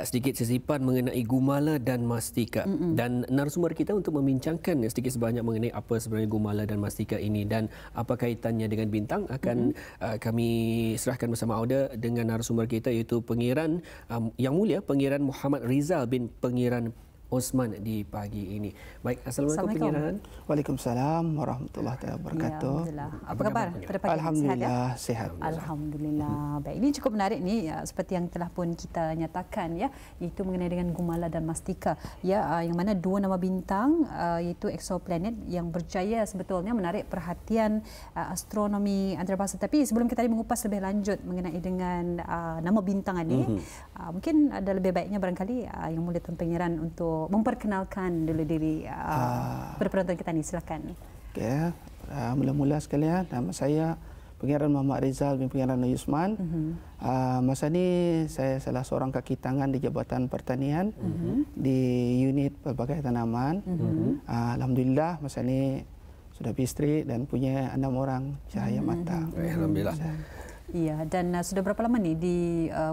sedikit sesipan mengenai gumala dan mastika. Dan narasumber kita untuk membincangkan sedikit sebanyak mengenai apa sebenarnya gumala dan mastika ini dan apa kaitannya dengan bintang akan kami serahkan bersama Auda dengan narasumber kita, iaitu Pengiran Yang Mulia Pengiran Muhammad Rizal bin Pengiran Osman di pagi ini. Baik, Assalamualaikum Pengiran. Waalaikumsalam warahmatullahi wabarakatuh. Ya, apa khabar pada pagi ini? Alhamdulillah sihat. Alhamdulillah. Baik, ini cukup menarik ni seperti yang telah pun kita nyatakan ya, iaitu mengenai dengan gumala dan mastika ya, yang mana dua nama bintang iaitu exoplanet yang berjaya sebetulnya menarik perhatian astronomi antarabangsa. Tapi sebelum kita mengupas lebih lanjut mengenai dengan nama bintang ini, mungkin ada lebih baiknya barangkali Yang Mulia Tuan Pengiran untuk memperkenalkan dulu diri kepada penonton kita ni, silakan. Okey, mula-mula sekalian, nama saya Pengiran Muhammad Rizal bin Pengiran Osman. Masa ni saya salah seorang kaki tangan di Jabatan Pertanian di unit pelbagai tanaman. Alhamdulillah masa ni sudah beristeri dan punya 6 orang cahaya mata. Alhamdulillah. Iya, dan sudah berapa lama ni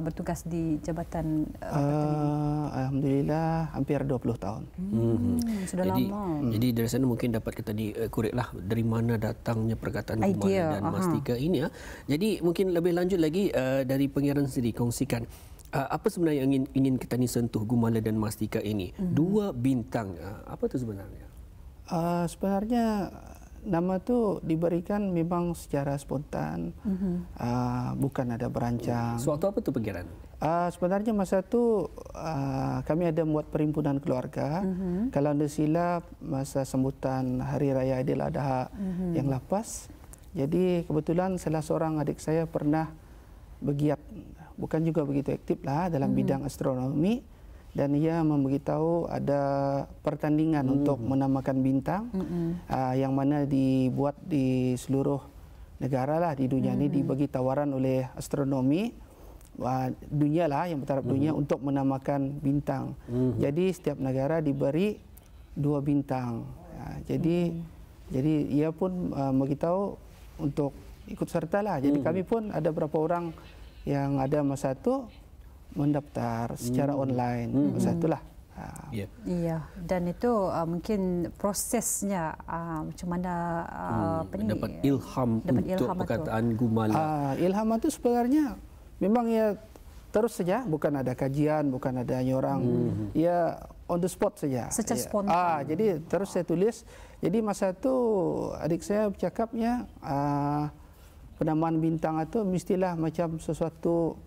bertugas di Jabatan Pertanian? Alhamdulillah hampir 20 tahun. Sudah lama. Jadi dari sana mungkin dapat kita dikoreklah dari mana datangnya perkataan gumala dan mastika ini ya. Jadi mungkin lebih lanjut lagi dari Pengiran sendiri kongsikan apa sebenarnya yang ingin kita ni sentuh gumala dan mastika ini. Dua bintang, apa itu sebenarnya? Sebenarnya nama tu diberikan memang secara spontan, bukan ada berancang. Suatu apa tu Pengiran? Sebenarnya masa tu kami ada buat perhimpunan keluarga. Kalau anda silap masa sambutan Hari Raya Aidiladha yang lepas. Jadi kebetulan salah seorang adik saya pernah bergiat, bukan juga begitu aktif lah dalam bidang astronomi. Dan ia memberitahu ada pertandingan untuk menamakan bintang yang mana dibuat di seluruh negara lah di dunia ini, dibagi tawaran oleh astronomi dunia lah, yang bertaraf dunia untuk menamakan bintang. Jadi setiap negara diberi 2 bintang. Jadi ia pun memberitahu untuk ikut serta lah. Jadi kami pun ada beberapa orang yang ada masa itu mendaftar secara online. Masa itulah. Iya, dan itu mungkin prosesnya macam mana dapat ilham untuk perkataan gumala. Ilham itu sebenarnya memang ya terus saja, bukan ada kajian, bukan ada nyorang. Ya on the spot saja. Secara spontan. Jadi terus saya tulis. Jadi masa itu adik saya bercakapnya penamaan bintang itu mestilah macam sesuatu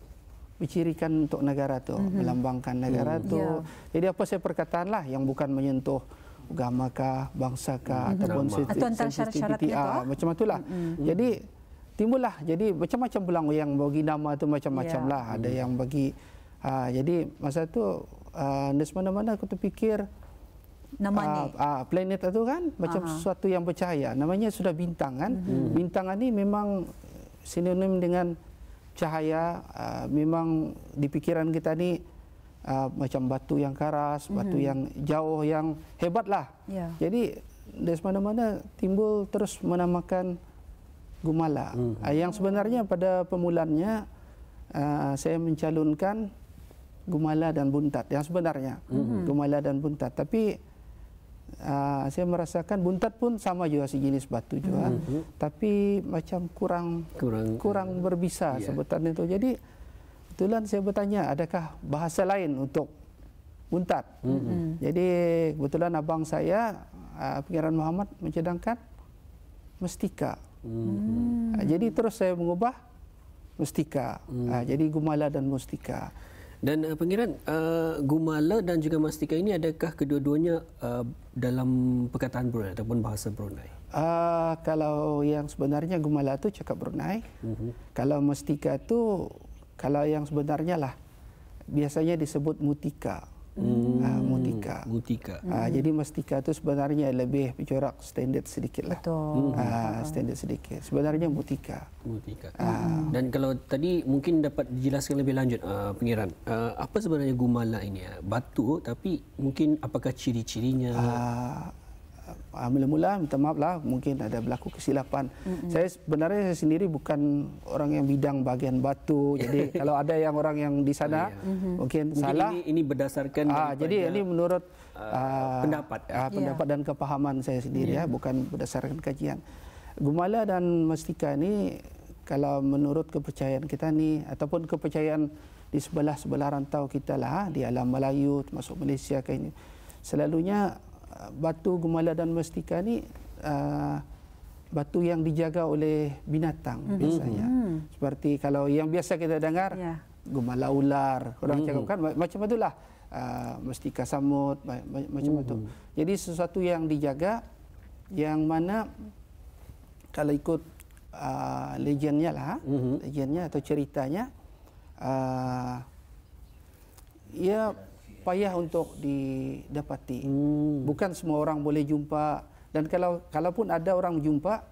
mencirikan untuk negara tu, melambangkan negara tu. Jadi apa saya perkataan lah yang bukan menyentuh agama kah, bangsa kah, ataupun sensitiviti, macam itulah. Jadi timbullah, jadi macam-macam pulang yang bagi nama tu macam-macam lah. Ada yang bagi, jadi masa tu di mana-mana aku terfikir nama ni planet itu kan macam sesuatu yang bercahaya. Namanya sudah bintang kan. Bintang ini memang sinonim dengan cahaya. Memang di pikiran kita ni macam batu yang keras, batu yang jauh, yang hebat lah. Jadi dari mana-mana timbul terus menamakan gumala. Yang sebenarnya pada permulaannya saya mencalonkan gumala dan buntat. Yang sebenarnya gumala dan buntat. Tapi saya merasakan buntat pun sama juga sejenis batu juga, tapi macam kurang berbisa sebutan itu. Jadi kebetulan saya bertanya, adakah bahasa lain untuk buntat? Jadi kebetulan abang saya Pengiran Muhammad mencadangkan mastika. Jadi terus saya mengubah mastika. Jadi gumala dan mustika. Dan Pengiran, gumala dan juga mastika ini adakah kedua-duanya dalam perkataan Brunei ataupun bahasa Brunei? Kalau yang sebenarnya gumala itu cakap Brunei. Kalau mastika itu, kalau yang sebenarnya lah, biasanya disebut mutika. Mutika. Jadi mastika itu sebenarnya lebih bercorak standard sedikit lah. Betul. Standard sedikit. Sebenarnya mutika. Dan kalau tadi mungkin dapat dijelaskan lebih lanjut Pengiran, apa sebenarnya gumala ini? Batu, tapi mungkin apakah ciri-cirinya? mula-mula minta maaf lah, mungkin ada berlaku kesilapan. Saya sendiri bukan orang yang bidang bagian batu, jadi kalau ada yang orang yang di sana mungkin salah. Ini berdasarkan jadi ini menurut pendapat dan kepahaman saya sendiri, bukan berdasarkan kajian. Gumala dan mastika ini kalau menurut kepercayaan kita ni ataupun kepercayaan di sebelah rantau kita lah, di alam Melayu termasuk Malaysia kayak ini, selalunya batu gumala dan mastika ni batu yang dijaga oleh binatang biasanya. Seperti kalau yang biasa kita dengar gumala ular, orang cakap kan macam itulah, mastika samut macam itu. Jadi sesuatu yang dijaga, yang mana kalau ikut legendnya lah, legendnya atau ceritanya, ia payah untuk didapati. Bukan semua orang boleh jumpa, dan kalaupun ada orang jumpa,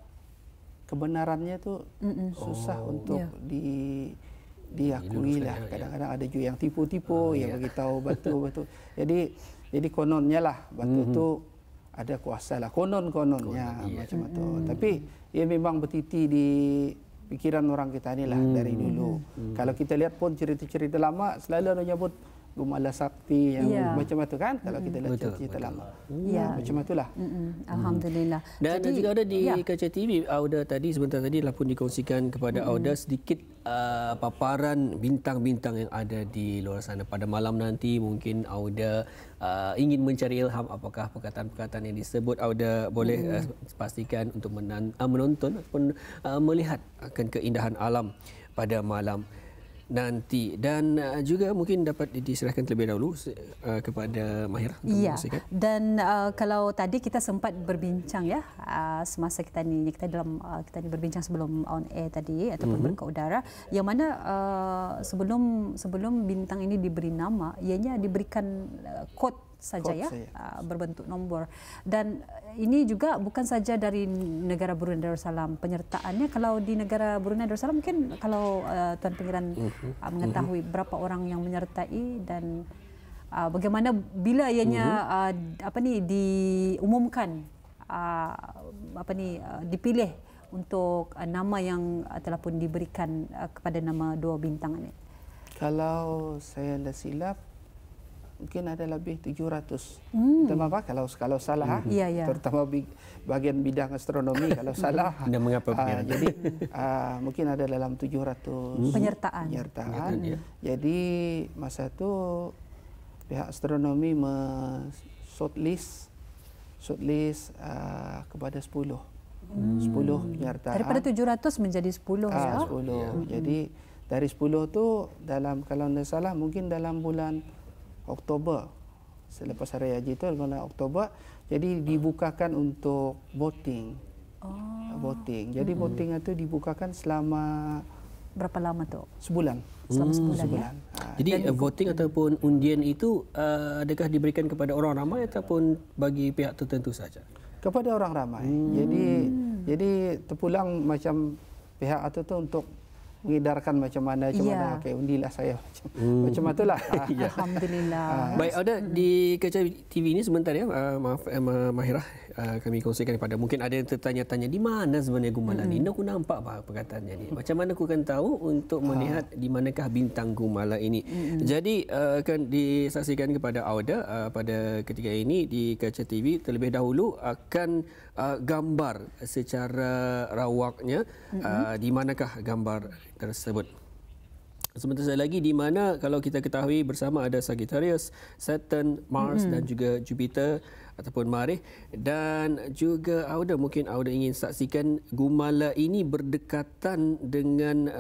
kebenarannya tu susah untuk diakui lah. Kadang-kadang ada juga yang tipu-tipu, yang beritahu batu. Jadi kononnya lah batu tu ada kuasa lah, kononnya macam itu. Tapi ia memang bertiti di pikiran orang kita ni lah dari dulu. Kalau kita lihat pun cerita-cerita lama selalu ada nyebut gumala sakti yang macam itu kan, kalau kita lihat cerita lama. Macam itulah. Alhamdulillah. Dan juga ada di Kaca TV, Auda tadi sebentar tadi lah pun dikongsikan kepada Auda sedikit paparan bintang-bintang yang ada di luar sana pada malam nanti. Mungkin Auda ingin mencari ilham apakah perkataan-perkataan yang disebut. Auda boleh pastikan untuk menonton ataupun melihat akan keindahan alam pada malam nanti. Dan juga mungkin dapat diserahkan terlebih dahulu kepada Mahirah. Ya, dan kalau tadi kita sempat berbincang semasa kita ni berbincang sebelum on air tadi ataupun berkat udara, yang mana sebelum bintang ini diberi nama, ianya diberikan kod saja berbentuk nombor. Dan ini juga bukan saja dari negara Brunei Darussalam penyertaannya. Kalau di negara Brunei Darussalam mungkin kalau Tuan Pengiran mengetahui berapa orang yang menyertai dan bagaimana bila ianya diumumkan dipilih untuk nama yang telah pun diberikan kepada nama dua bintang ini. Kalau saya tidak silap, mungkin ada lebih 700. Terutama kalau salah, terutama bagian bidang astronomi kalau salah. Jadi mungkin ada dalam 700 penyertaan. Jadi masa itu pihak astronomi shortlist kepada 10 penyertaan. Daripada 700 menjadi 10 ya. 10. Jadi dari 10 tu dalam, kalau tidak salah mungkin dalam bulan Oktober, selepas Hari Haji itu bulan Oktober, jadi dibukakan untuk voting. Jadi voting itu dibukakan selama berapa lama tu? Sebulan. Selama sebulan. Jadi voting ataupun undian itu adakah diberikan kepada orang ramai ataupun bagi pihak tertentu saja? Kepada orang ramai. Jadi terpulang macam pihak itu tu untuk mengedarkan macam mana okey undilah saya macam itulah. Alhamdulillah. Baik, Auda di Kaca TV ini sebentar ya, maaf Mahirah, kami kongsikan kepada, mungkin ada yang tertanya-tanya di mana sebenarnya gumala ni. Aku nampak perkataannya ni. Macam mana aku akan tahu untuk melihat di manakah bintang gumala ini. Jadi akan disaksikan kepada Auda pada ketika ini di Kaca TV. Terlebih dahulu akan gambar secara rawaknya di manakah gambar tersebut. Sebentar lagi, di mana kalau kita ketahui bersama ada Sagittarius, Saturn, Mars dan juga Jupiter ataupun Marikh. Dan juga Auda ingin saksikan gumala ini berdekatan dengan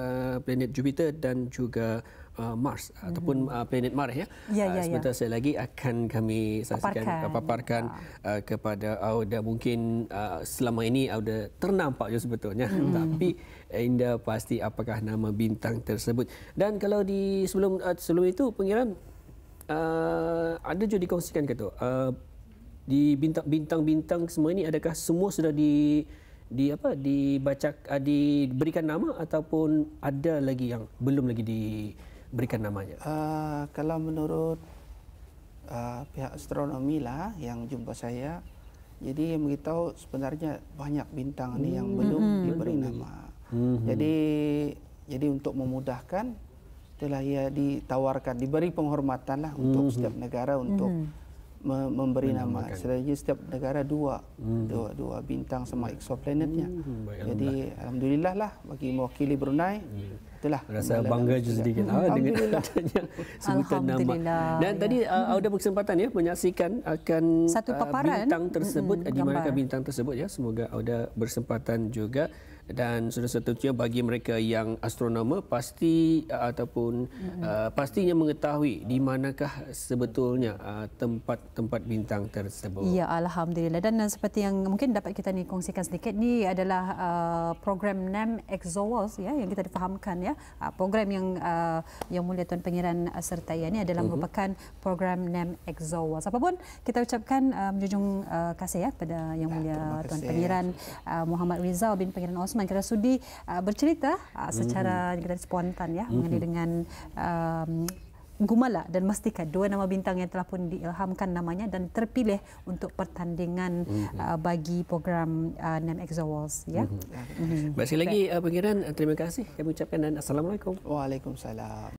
planet Jupiter dan juga Mars ataupun planet Marikh ya. Sebentar lagi akan kami saksikan paparkan kepada Auda. Mungkin selama ini Auda ternampak je sebetulnya, tapi Indah pasti apakah nama bintang tersebut. Dan kalau di sebelum itu Pengiran ada juga dikongsikan kata di bintang-bintang semua ini, adakah semua sudah diberikan nama ataupun ada lagi yang belum lagi diberikan namanya? Kalau menurut pihak astronomi lah yang jumpa saya, Jadi yang beritahu sebenarnya banyak bintang ni yang belum diberi nama. Jadi untuk memudahkan, setelah ia ditawarkan, diberi penghormatan lah untuk setiap negara untuk memberi nama. Sebenarnya setiap negara dua bintang sama exoplanetnya. Jadi alhamdulillah lah bagi mewakili Brunei. Itulah rasa bangga je sedikit dengan adanya sebutan nama. Dan tadi ada berkesempatan ya menyaksikan akan satu paparan bintang tersebut di manakah bintang tersebut ya. Semoga ada bersempatan juga. Dan sudah satunya bagi mereka yang astronomer pasti ataupun pastinya mengetahui di manakah sebetulnya tempat bintang tersebut. Ya, alhamdulillah. Dan seperti yang mungkin dapat kita ni kongsikan sedikit, ni adalah program NAM ExoWorlds ya yang kita difahamkan ya. Program yang mulia Tuan Pangeran sertai ini adalah merupakan program NAM ExoWorlds. Apapun kita ucapkan menjunjung kasih ya pada yang mulia Tuan Pangeran Muhammad Rizal bin Pangeran Osman kerana sudi bercerita secara spontan ya mengenai dengan Gumala dan Mastika, dua nama bintang yang telah pun diilhamkan namanya dan terpilih untuk pertandingan bagi program NAM ExoWorlds ya. Baik, sekali lagi Pangeran, terima kasih kami ucapkan dan Assalamualaikum. Waalaikumsalam.